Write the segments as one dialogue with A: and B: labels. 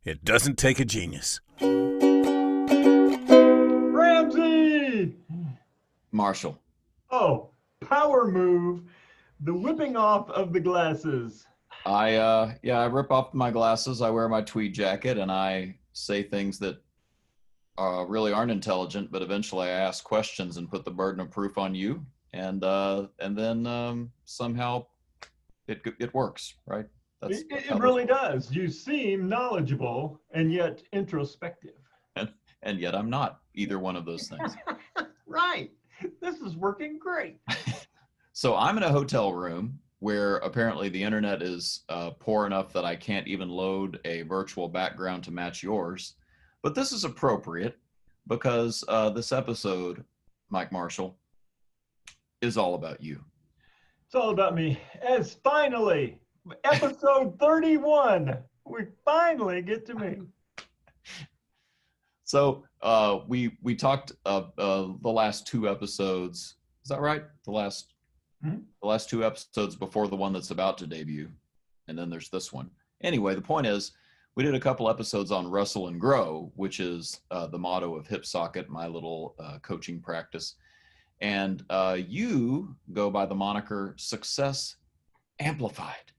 A: It doesn't take a genius.
B: Ramsey!
C: Marshall.
B: Oh, power move. The whipping off of the glasses.
C: I rip off my glasses, I wear my tweed jacket, and I say things that really aren't intelligent, but eventually I ask questions and put the burden of proof on you, and then somehow it works, right? That's
B: It
C: how this
B: really
C: works.
B: does. You seem knowledgeable and yet introspective.
C: And yet I'm not either one of those things.
B: Right. This is working great.
C: So I'm in a hotel room where apparently the internet is poor enough that I can't even load a virtual background to match yours. But this is appropriate because this episode, Mike Marshall, is all about you.
B: It's all about me. As finally, episode 31, we finally get to me.
C: So we talked the last two episodes. Is that right? The last two episodes before the one that's about to debut, and then there's this one. Anyway, the point is, we did a couple episodes on Wrestle and Grow, which is the motto of HipSocket, my little coaching practice. And you go by the moniker Success Amplified.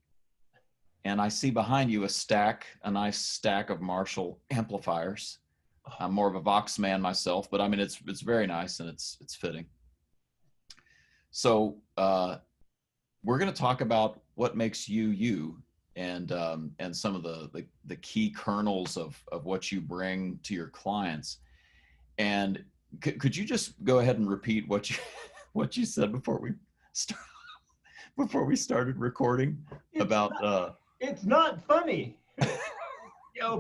C: And I see behind you a nice stack of Marshall amplifiers. I'm more of a Vox man myself, but I mean it's very nice and it's fitting. So we're going to talk about what makes you you, and some of the key kernels of what you bring to your clients. And could you just go ahead and repeat what you what you said before we started recording
B: It's
C: about
B: it's not funny.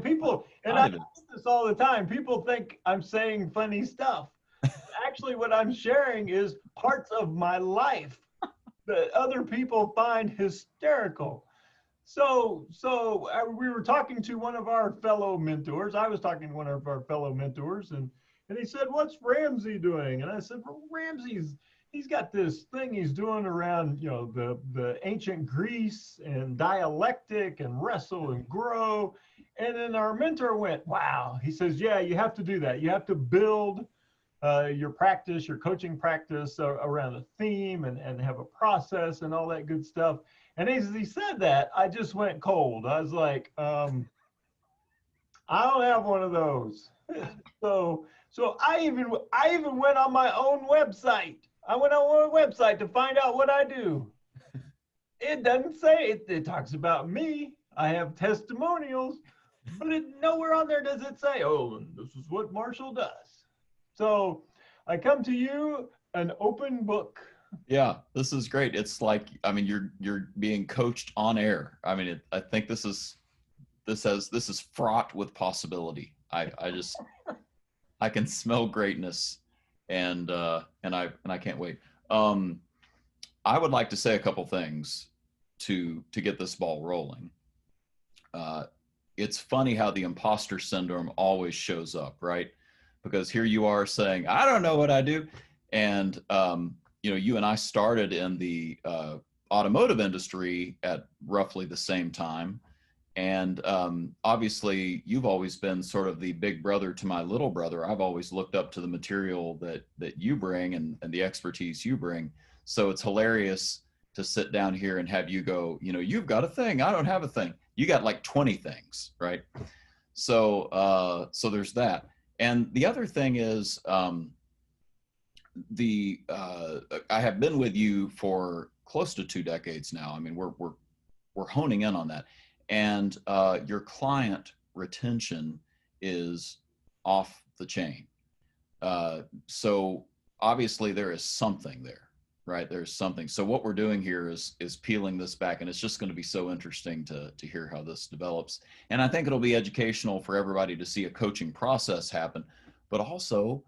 B: People, and I do this all the time. People think I'm saying funny stuff. Actually, what I'm sharing is parts of my life that other people find hysterical. So we were talking to one of our fellow mentors. I was talking to one of our fellow mentors, and he said, "What's Ramsey doing?" And I said, "Well, he's got this thing he's doing around, the ancient Greece and dialectic and wrestle and grow." And then our mentor went, "Wow." He says, "Yeah, you have to do that. You have to build your practice, your coaching practice around a theme and have a process and all that good stuff." And as he said that, I just went cold. I was like, I don't have one of those. So I even went on my own website. I went on my website to find out what I do. It doesn't say it. It talks about me. I have testimonials, but nowhere on there does it say, "Oh, this is what Marshall does." So I come to you, an open book.
C: Yeah, this is great. It's like, I mean, you're being coached on air. I mean, I think this is fraught with possibility. I can smell greatness, and I can't wait. I would like to say a couple things to get this ball rolling. It's funny how the imposter syndrome always shows up, right? Because here you are saying, "I don't know what I do," and you and I started in the automotive industry at roughly the same time. And obviously, you've always been sort of the big brother to my little brother. I've always looked up to the material that you bring and the expertise you bring. So it's hilarious to sit down here and have you go, you've got a thing. I don't have a thing. You got like 20 things, right? So there's that. And the other thing is, I have been with you for close to 2 decades now. I mean, we're honing in on that, and your client retention is off the chain. So obviously there is something there, right? There's something. So what we're doing here is peeling this back, and it's just going to be so interesting to hear how this develops. And I think it'll be educational for everybody to see a coaching process happen, but also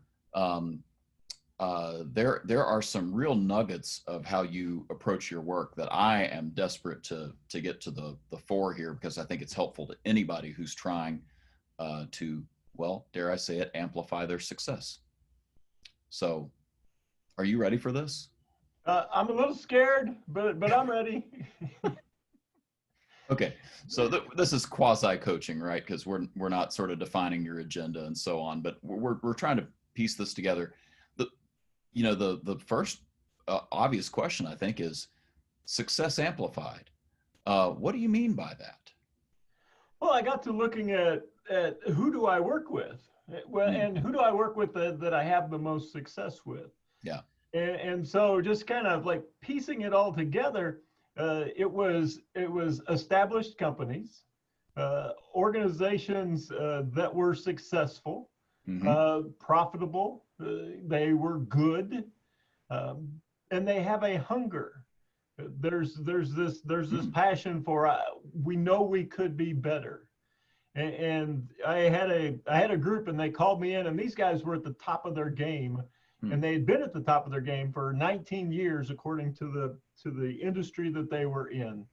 C: there are some real nuggets of how you approach your work that I am desperate to get to the fore here, because I think it's helpful to anybody who's trying to, well, dare I say it, amplify their success. So, are you ready for this?
B: I'm a little scared, but I'm ready.
C: Okay, so this is quasi coaching, right? Because we're not sort of defining your agenda and so on, but we're trying to piece this together. The the first obvious question I think is success amplified. What do you mean by that?
B: Well, I got to looking at who do I work with, well, and who do I work with that I have the most success with.
C: Yeah.
B: And so just kind of like piecing it all together, it was established companies, organizations that were successful, profitable, they were good, and they have a hunger. There's this passion for we know we could be better. And I had a group, and they called me in, and these guys were at the top of their game, and they had been at the top of their game for 19 years according to the industry that they were in.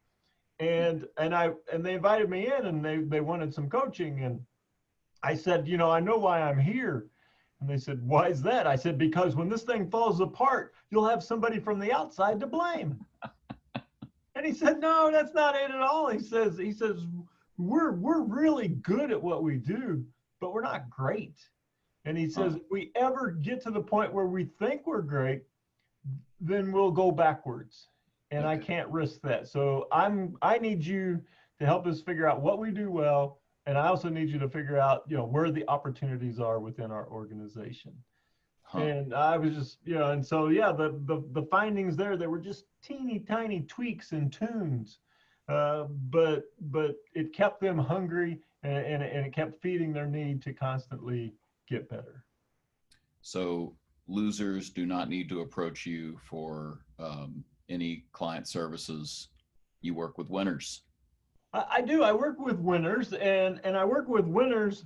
B: And they invited me in, and they wanted some coaching, and I said, I know why I'm here. And they said, why is that? I said, because when this thing falls apart, you'll have somebody from the outside to blame. And he said, no, that's not it at all. He says, we're really good at what we do, but we're not great. And he says, if we ever get to the point where we think we're great, then we'll go backwards. And I can't risk that. So I need you to help us figure out what we do well. And I also need you to figure out, where the opportunities are within our organization. And I was just, and so, yeah, the findings there, they were just teeny tiny tweaks and tunes. But it kept them hungry, and it kept feeding their need to constantly get better.
C: So losers do not need to approach you for any client services. You work with winners.
B: I do. I work with winners, and I work with winners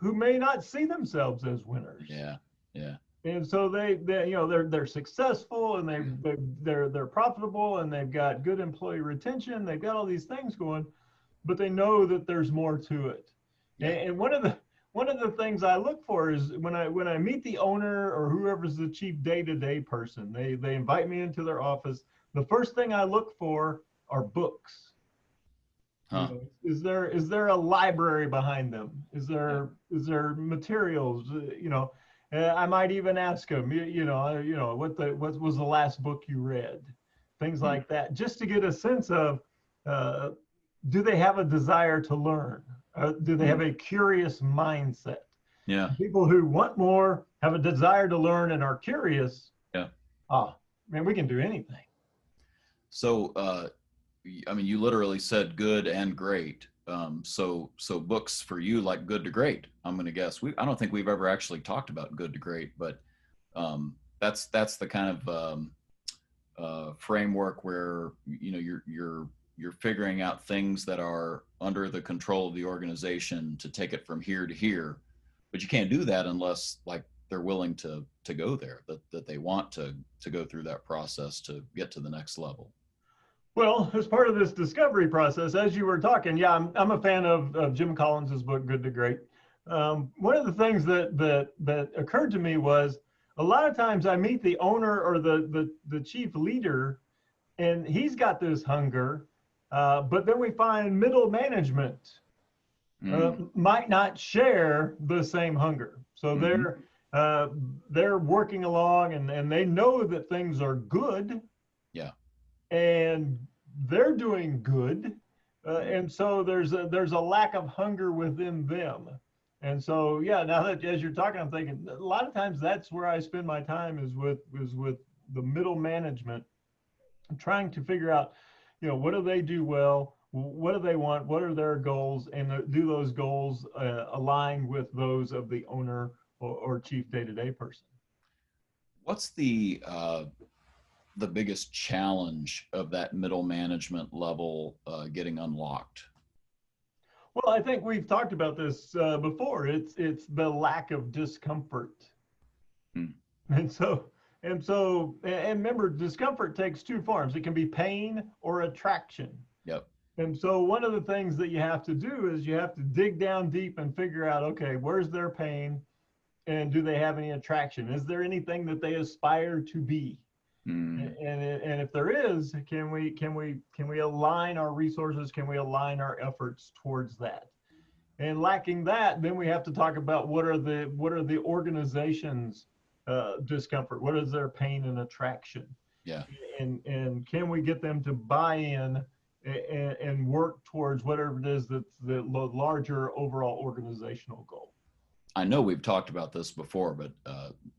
B: who may not see themselves as winners.
C: Yeah.
B: And so they're successful, and they're profitable, and they've got good employee retention. They've got all these things going, but they know that there's more to it. Yeah. And one of the things I look for is when I meet the owner or whoever's the chief day-to-day person, they invite me into their office. The first thing I look for are books. Is there a library behind them? Is there materials? I might even ask them, what was the last book you read? Things like that, just to get a sense of, do they have a desire to learn? Do they have a curious mindset?
C: Yeah.
B: People who want more, have a desire to learn, and are curious.
C: Yeah.
B: Man, we can do anything.
C: So, you literally said good and great. So books for you, like good to great, I'm going to guess. I don't think we've ever actually talked about good to great, but that's the kind of framework where you're figuring out things that are under the control of the organization to take it from here to here, but you can't do that unless like they're willing to go there, that they want to go through that process to get to the next level.
B: Well, as part of this discovery process, as you were talking, yeah, I'm a fan of Jim Collins's book, Good to Great. One of the things that occurred to me was a lot of times I meet the owner or the chief leader, and he's got this hunger, but then we find middle management might not share the same hunger. So they're working along, and they know that things are good.
C: Yeah.
B: And they're doing good, and so there's a lack of hunger within them. And so, yeah, now that as you're talking, I'm thinking a lot of times that's where I spend my time is with the middle management. I'm trying to figure out, what do they do well, what do they want, what are their goals, and do those goals align with those of the owner or chief day-to-day person.
C: What's the biggest challenge of that middle management level getting unlocked?
B: Well, I think we've talked about this before. It's the lack of discomfort. And remember, discomfort takes two forms. It can be pain or attraction.
C: Yep.
B: And so one of the things that you have to do is you have to dig down deep and figure out, okay, where's their pain, and do they have any attraction? Is there anything that they aspire to be? And if there is, can we align our resources? Can we align our efforts towards that? And lacking that, then we have to talk about what are the organization's discomfort? What is their pain and attraction?
C: Yeah.
B: And can we get them to buy in and work towards whatever it is that's the larger overall organizational goal?
C: I know we've talked about this before, but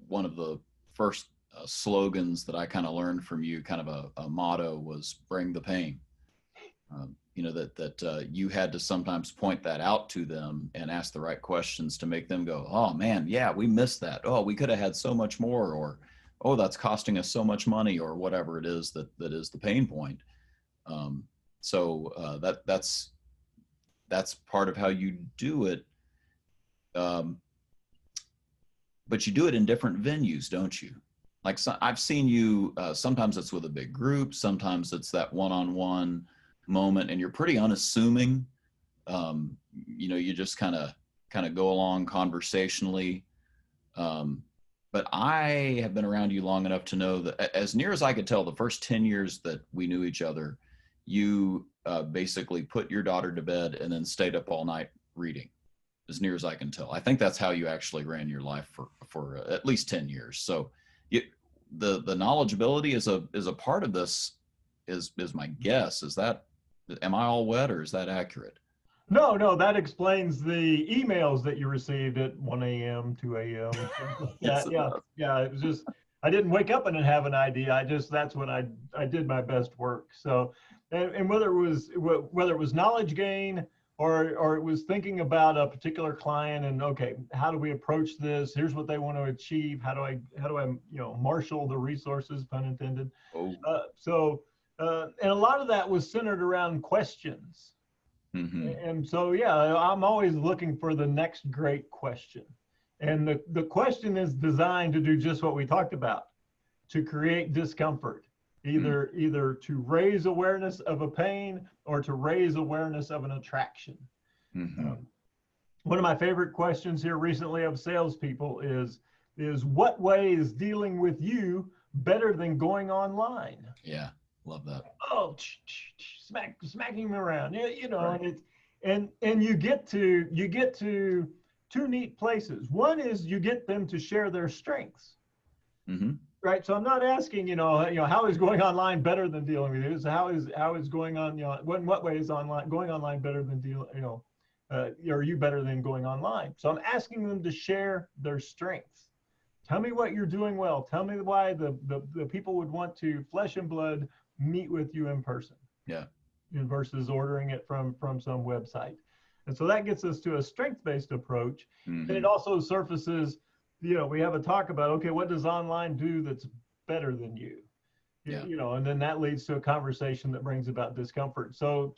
C: one of the first slogans that I kind of learned from you, kind of a motto, was "Bring the pain." You know, that you had to sometimes point that out to them and ask the right questions to make them go, "Oh man, yeah, we missed that. Oh, we could have had so much more," or "Oh, that's costing us so much money," or whatever it is that is the pain point. So that's part of how you do it. But you do it in different venues, don't you? Like, so I've seen you, sometimes it's with a big group, sometimes it's that one-on-one moment, and you're pretty unassuming. You know, you just kind of go along conversationally. But I have been around you long enough to know that, as near as I could tell, the first 10 years that we knew each other, you basically put your daughter to bed and then stayed up all night reading, as near as I can tell. I think that's how you actually ran your life for at least 10 years. So the knowledgeability is a part of this, is my guess. Am I all wet, or is that accurate?
B: No, that explains the emails that you received at 1 a.m., 2 a.m.
C: Yes,
B: Yeah. It was just, I didn't wake up and have an idea. That's when I did my best work. So, and whether it was knowledge gain, or it was thinking about a particular client and, okay, how do we approach this? Here's what they want to achieve. How do I marshal the resources, pun intended.
C: Oh.
B: And a lot of that was centered around questions.
C: Mm-hmm.
B: And so, yeah, I'm always looking for the next great question. And the question is designed to do just what we talked about, to create discomfort, either to raise awareness of a pain or to raise awareness of an attraction.
C: Mm-hmm.
B: One of my favorite questions here recently of salespeople is what way is dealing with you better than going online?
C: Yeah, love that.
B: Oh, smacking him around, you know,
C: Right.
B: and you get to two neat places. One is you get them to share their strengths.
C: Mm-hmm.
B: Right. So I'm not asking, how is going online better than dealing with you? So how is going on, in what way is going online better than are you better than going online? So I'm asking them to share their strengths. Tell me what you're doing well. Tell me why the people would want to flesh and blood meet with you in person.
C: Yeah.
B: Versus ordering it from some website. And so that gets us to a strength-based approach.
C: Mm-hmm.
B: And it also surfaces, we have a talk about, okay, what does online do that's better than you?
C: Yeah.
B: And then that leads to a conversation that brings about discomfort. So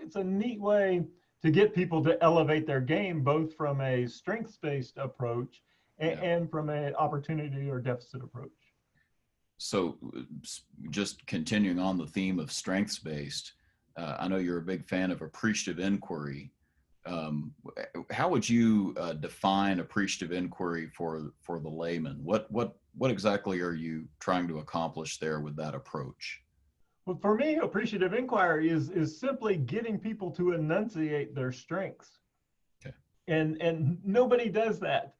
B: it's a neat way to get people to elevate their game, both from a strengths-based approach and from an opportunity or deficit approach.
C: So just continuing on the theme of strengths-based, I know you're a big fan of appreciative inquiry. How would you define appreciative inquiry for the layman? What exactly are you trying to accomplish there with that approach?
B: Well, for me, appreciative inquiry is simply getting people to enunciate their strengths.
C: Okay.
B: And nobody does that.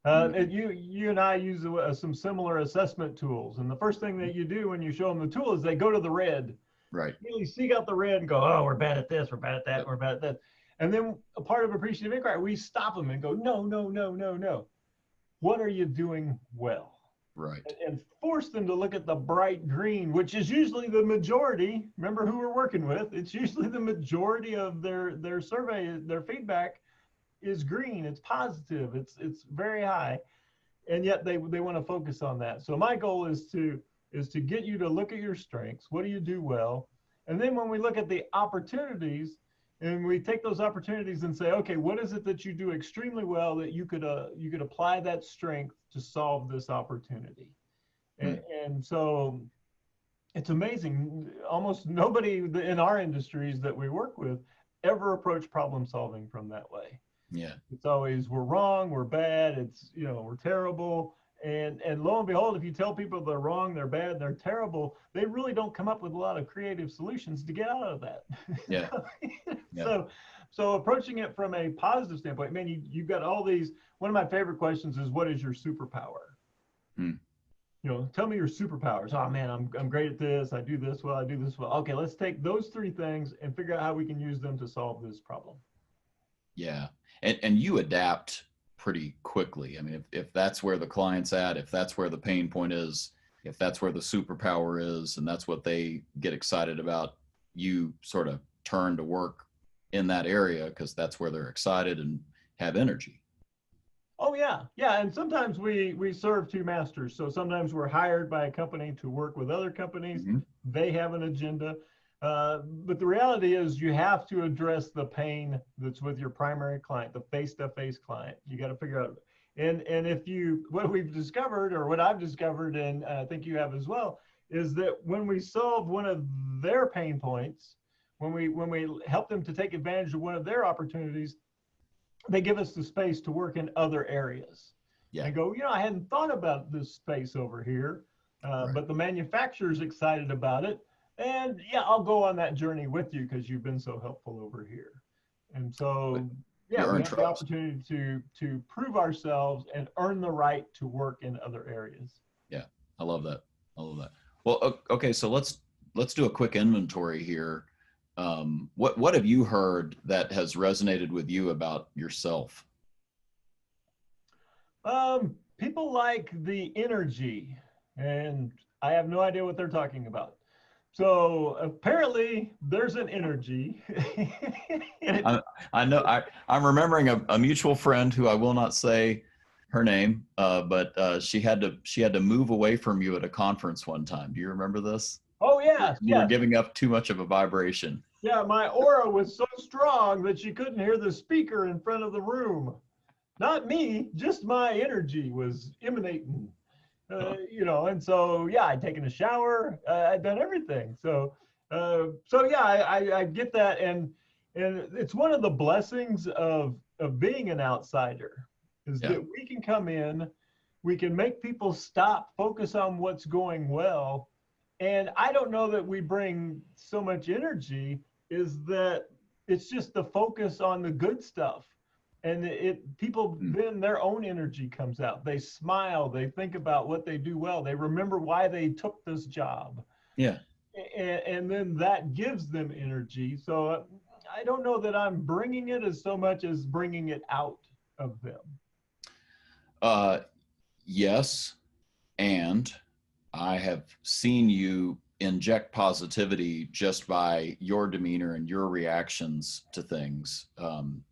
B: You and I use some similar assessment tools. And the first thing that you do when you show them the tool is they go to the red.
C: Right.
B: Really seek out the red and go, oh, we're bad at this, we're bad at that,
C: Yep.
B: we're bad at that. And then a part of appreciative inquiry, we stop them and go, no. What are you doing well?
C: Right.
B: And force them to look at the bright green, which is usually the majority. Remember who we're working with. It's usually the majority of their survey, their feedback is green. It's positive. It's very high. And yet they want to focus on that. So my goal is to get you to look at your strengths. What do you do well? And then when we look at the opportunities, and we take those opportunities and say, okay, what is it that you do extremely well that you could apply that strength to solve this opportunity? And so it's amazing. Almost nobody in our industries that we work with ever approach problem solving from that way.
C: Yeah.
B: It's always, we're wrong, we're bad, it's, we're terrible. And lo and behold, if you tell people they're wrong, they're bad, they're terrible, they really don't come up with a lot of creative solutions to get out of that.
C: Yeah. Yeah.
B: So approaching it from a positive standpoint, man, you've got all these. One of my favorite questions is, what is your superpower?
C: Hmm.
B: You know, tell me your superpowers. Oh man, I'm great at this. I do this well. I do this well. Okay, let's take those three things and figure out how we can use them to solve this problem.
C: Yeah. And you adapt pretty quickly. I mean, if that's where the client's at, if that's where the pain point is, if that's where the superpower is, and that's what they get excited about, you sort of turn to work in that area because that's where they're excited and have energy.
B: Oh yeah, yeah. And sometimes we serve two masters. So sometimes we're hired by a company to work with other companies.
C: Mm-hmm.
B: They have an agenda. But the reality is you have to address the pain that's with your primary client, the face-to-face client. You got to figure out, and if you, what we've discovered, or what I've discovered, and I think you have as well, is that when we solve one of their pain points, when we help them to take advantage of one of their opportunities, they give us the space to work in other areas.
C: Yeah.
B: And go, you know, I hadn't thought about this space over here,
C: Right.
B: but the manufacturer's excited about it. And yeah, I'll go on that journey with you because you've been so helpful over here. And so, yeah, we have the opportunity to prove ourselves and earn the right to work in other areas.
C: Yeah, I love that. I love that. Well, okay, so let's do a quick inventory here. What have you heard that has resonated with you about yourself?
B: People like the energy, and I have no idea what they're talking about. So apparently there's an energy.
C: I know I'm remembering a mutual friend who I will not say her name, but she had to move away from you at a conference one time. Do you remember this?
B: Oh yeah,
C: you were giving up too much of a vibration.
B: Yeah, my aura was so strong that she couldn't hear the speaker in front of the room. Not me, just my energy was emanating. You know, and so yeah, I'd taken a shower, I'd done everything. So yeah, I get that, and it's one of the blessings of being an outsider is that we can come in, we can make people stop, focus on what's going well, and I don't know that we bring so much energy. Is that it's just the focus on the good stuff. And people, then their own energy comes out. They smile, they think about what they do well, they remember why they took this job.
C: Yeah.
B: And then that gives them energy. So I don't know that I'm bringing it as so much as bringing it out of them.
C: Yes. And I have seen you inject positivity just by your demeanor and your reactions to things.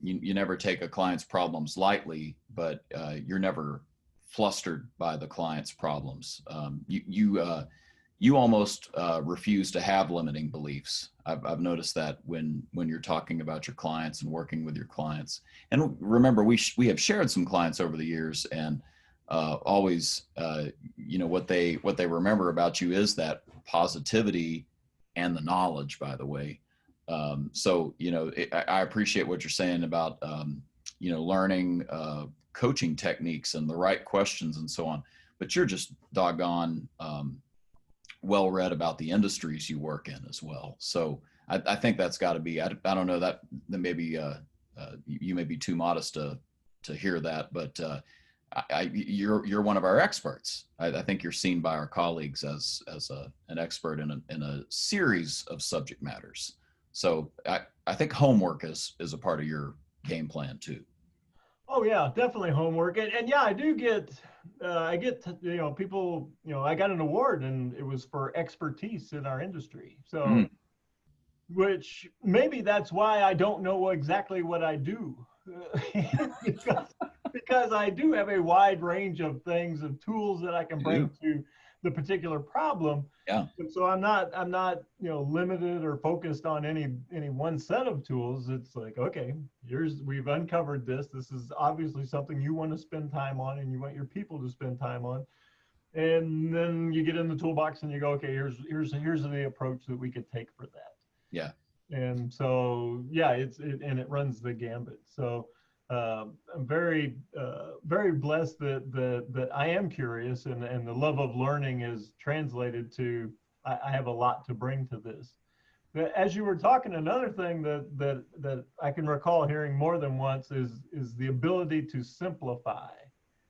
C: You never take a client's problems lightly, but you're never flustered by the client's problems. You almost refuse to have limiting beliefs. I've noticed that when you're talking about your clients and working with your clients. And remember, we have shared some clients over the years, and always, you know, what they remember about you is that positivity and the knowledge, by the way. So, you know, I appreciate what you're saying about, you know, learning coaching techniques and the right questions and so on, but you're just doggone well read about the industries you work in as well. So I think that's got to be, I don't know, that maybe you may be too modest to hear that, but you're one of our experts. I think you're seen by our colleagues as an expert in a series of subject matters. So I think homework is a part of your game plan too.
B: Oh yeah, definitely homework. And yeah, I do get, you know, people, you know, I got an award and it was for expertise in our industry. So, which maybe that's why I don't know exactly what I do. because I do have a wide range of things, of tools that I can bring to the particular problem.
C: Yeah.
B: And so I'm not, you know, limited or focused on any one set of tools. It's like, okay, we've uncovered this. This is obviously something you want to spend time on and you want your people to spend time on. And then you get in the toolbox and you go, okay, here's the approach that we could take for that.
C: Yeah.
B: And so, yeah, it runs the gambit. So I'm very very blessed that I am curious, and the love of learning is translated to I have a lot to bring to this. But as you were talking, another thing that I can recall hearing more than once is the ability to simplify.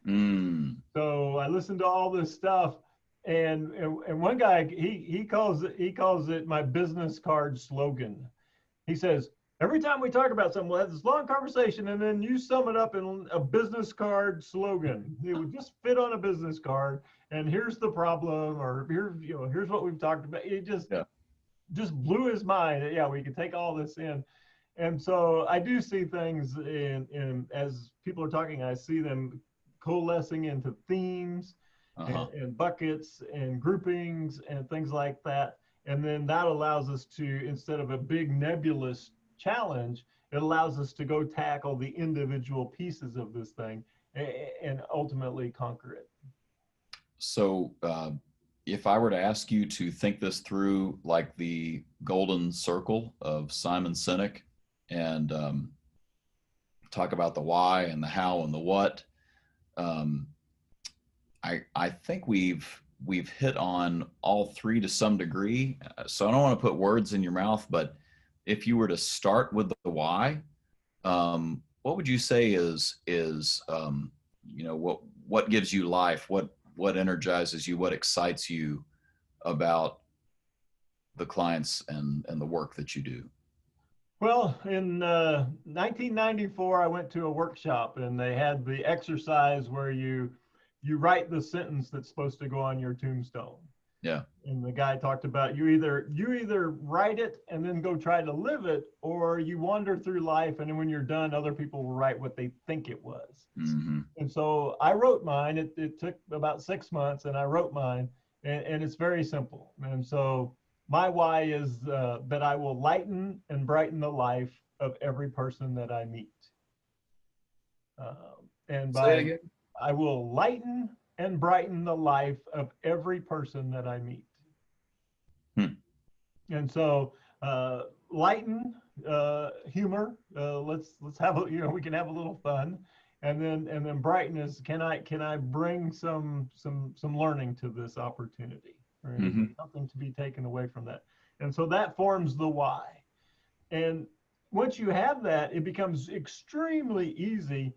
B: So I listened to all this stuff, and one guy he calls it my business card slogan. He says, every time we talk about something, we'll have this long conversation, and then you sum it up in a business card slogan. It would just fit on a business card, and here's the problem, or here's what we've talked about. It just blew his mind. Yeah, we could take all this in. And so I do see things in as people are talking, I see them coalescing into themes and buckets and groupings and things like that. And then that allows us to, instead of a big nebulous challenge, it allows us to go tackle the individual pieces of this thing and ultimately conquer it.
C: So if I were to ask you to think this through like the golden circle of Simon Sinek and talk about the why and the how and the what, I think we've hit on all three to some degree. So I don't want to put words in your mouth, but if you were to start with the why, what would you say is what gives you life, what energizes you, what excites you about the clients and the work that you do?
B: Well, in 1994, I went to a workshop, and they had the exercise where you write the sentence that's supposed to go on your tombstone.
C: Yeah.
B: And the guy talked about you either write it and then go try to live it, or you wander through life, and then when you're done, other people will write what they think it was.
C: Mm-hmm.
B: And so I wrote mine. It took about 6 months, and I wrote mine, and it's very simple. And so my why is that I will lighten and brighten the life of every person that I meet. And
C: Say it again.
B: I will lighten and brighten the life of every person that I meet. And so lighten, humor, let's have we can have a little fun, and then brighten is can I bring some learning to this opportunity, right? Mm-hmm. Something to be taken away from that. And so that forms the why. And once you have that, it becomes extremely easy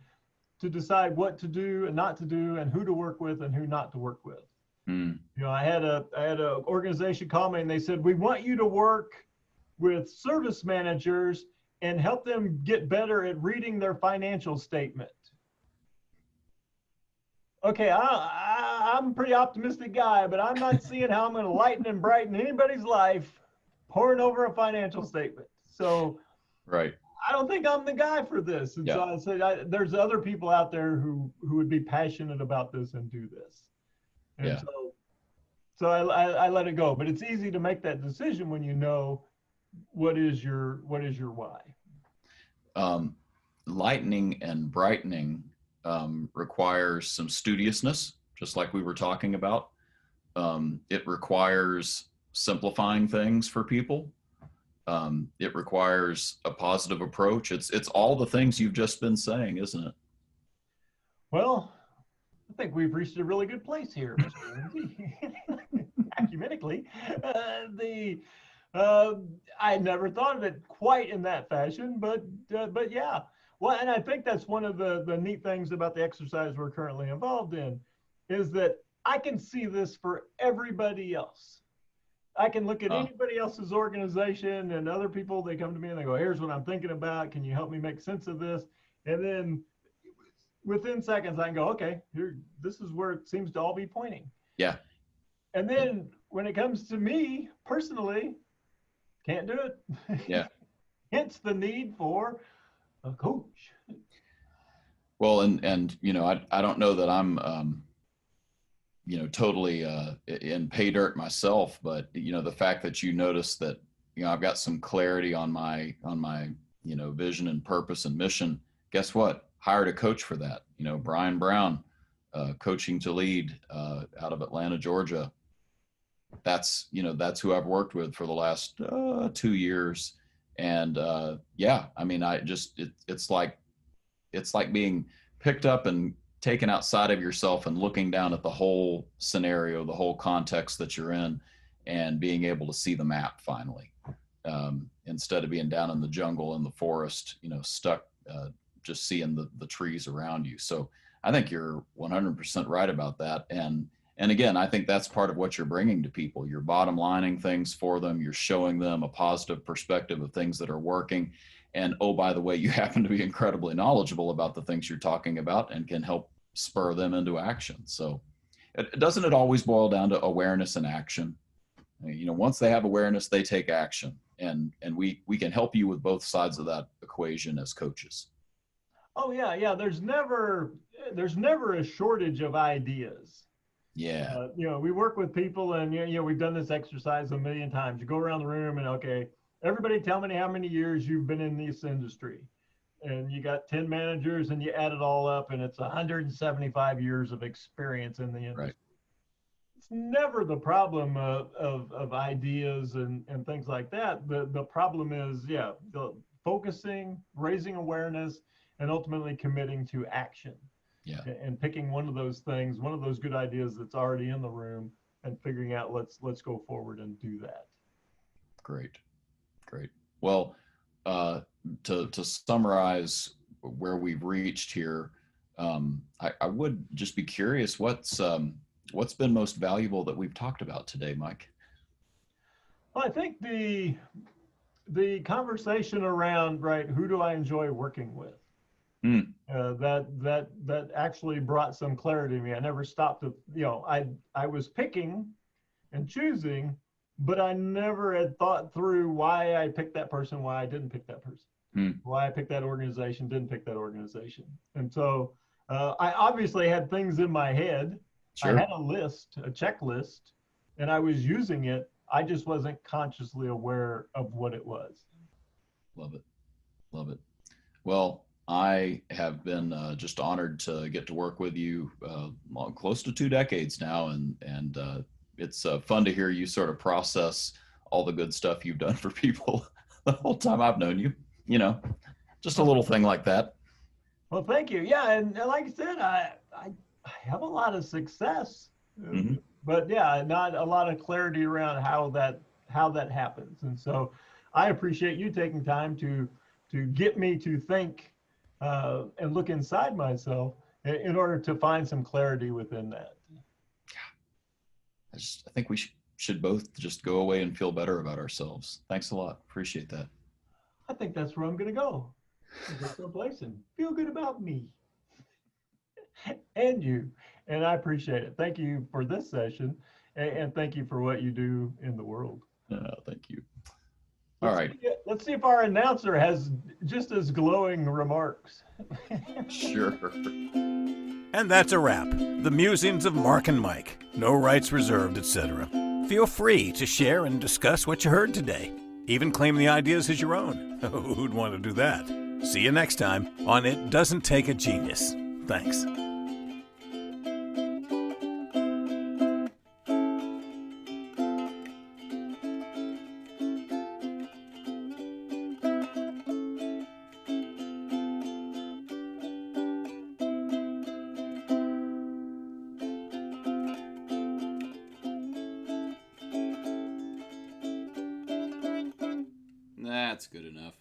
B: to decide what to do and not to do, and who to work with and who not to work with. I had a organization call me, and they said, we want you to work with service managers and help them get better at reading their financial statement. Okay, I'm a pretty optimistic guy, but I'm not seeing how I'm going to lighten and brighten anybody's life pouring over a financial statement. So
C: right.
B: I don't think I'm the guy for this. And so I said, there's other people out there who would be passionate about this and do this. And so I let it go. But it's easy to make that decision when you know what is your why.
C: Lightening and brightening requires some studiousness, just like we were talking about. It requires simplifying things for people. It requires a positive approach. It's all the things you've just been saying, isn't it? Well,
B: I think we've reached a really good place here, Mr. Lindsay. Ecumenically, I never thought of it quite in that fashion, but yeah. Well, and I think that's one of the neat things about the exercise we're currently involved in, is that I can see this for everybody else. I can look at anybody else's organization and other people, they come to me and they go, here's what I'm thinking about. Can you help me make sense of this? And then within seconds, I can go, okay, this is where it seems to all be pointing.
C: Yeah.
B: And then when it comes to me personally, can't do it.
C: Yeah.
B: Hence the need for a coach.
C: Well, and I don't know that I'm totally in pay dirt myself, but the fact that you notice that I've got some clarity on my vision and purpose and mission. Guess what? Hired a coach for that. Brian Brown, Coaching to Lead, out of Atlanta, Georgia. That's who I've worked with for the last 2 years, and I mean, it's like being picked up and taken outside of yourself and looking down at the whole scenario, the whole context that you're in, and being able to see the map finally, instead of being down in the jungle, in the forest, stuck just seeing the trees around you. So I think you're 100% right about that. And again, I think that's part of what you're bringing to people. You're bottom lining things for them. You're showing them a positive perspective of things that are working. And oh, by the way, you happen to be incredibly knowledgeable about the things you're talking about and can help spur them into action. So doesn't it always boil down to awareness and action? Once they have awareness, they take action. And we can help you with both sides of that equation as coaches.
B: Oh yeah. There's never a shortage of ideas.
C: Yeah.
B: We work with people, and we've done this exercise a million times. You go around the room and, okay, everybody tell me how many years you've been in this industry. And you got 10 managers, and you add it all up, and it's 175 years of experience in the industry.
C: Right.
B: It's never the problem of ideas and things like that. The problem is, the focusing, raising awareness, and ultimately committing to action.
C: Yeah.
B: And picking one of those things, one of those good ideas that's already in the room, and figuring out let's go forward and do that.
C: Great. Well, to summarize where we've reached here, I would just be curious, what's been most valuable that we've talked about today, Mike?
B: Well, I think the conversation around, right, who do I enjoy working with? That actually brought some clarity to me. I never stopped to, I was picking and choosing, but I never had thought through why I picked that person, why I didn't pick that person, why I picked that organization, didn't pick that organization. And so I obviously had things in my head.
C: Sure.
B: I had a list, a checklist, and I was using it. I just wasn't consciously aware of what it was.
C: Love it. Well, I have been just honored to get to work with you close to 2 decades now, and it's fun to hear you sort of process all the good stuff you've done for people the whole time I've known you. Just a little thing like that.
B: Well, thank you. Yeah, and like I said, I have a lot of success, but not a lot of clarity around how that happens. And so I appreciate you taking time to get me to think and look inside myself in order to find some clarity within that.
C: I think we should both just go away and feel better about ourselves. Thanks a lot. Appreciate that.
B: I think that's where I'm going to go. Go someplace and feel good about me and you. And I appreciate it. Thank you for this session, and thank you for what you do in the world.
C: Thank you. All right.
B: Let's see if our announcer has just as glowing remarks.
C: Sure.
A: And that's a wrap. The musings of Mark and Mike. No rights reserved, etc. Feel free to share and discuss what you heard today. Even claim the ideas as your own. Who'd want to do that? See you next time on It Doesn't Take a Genius. Thanks.
C: That's good enough.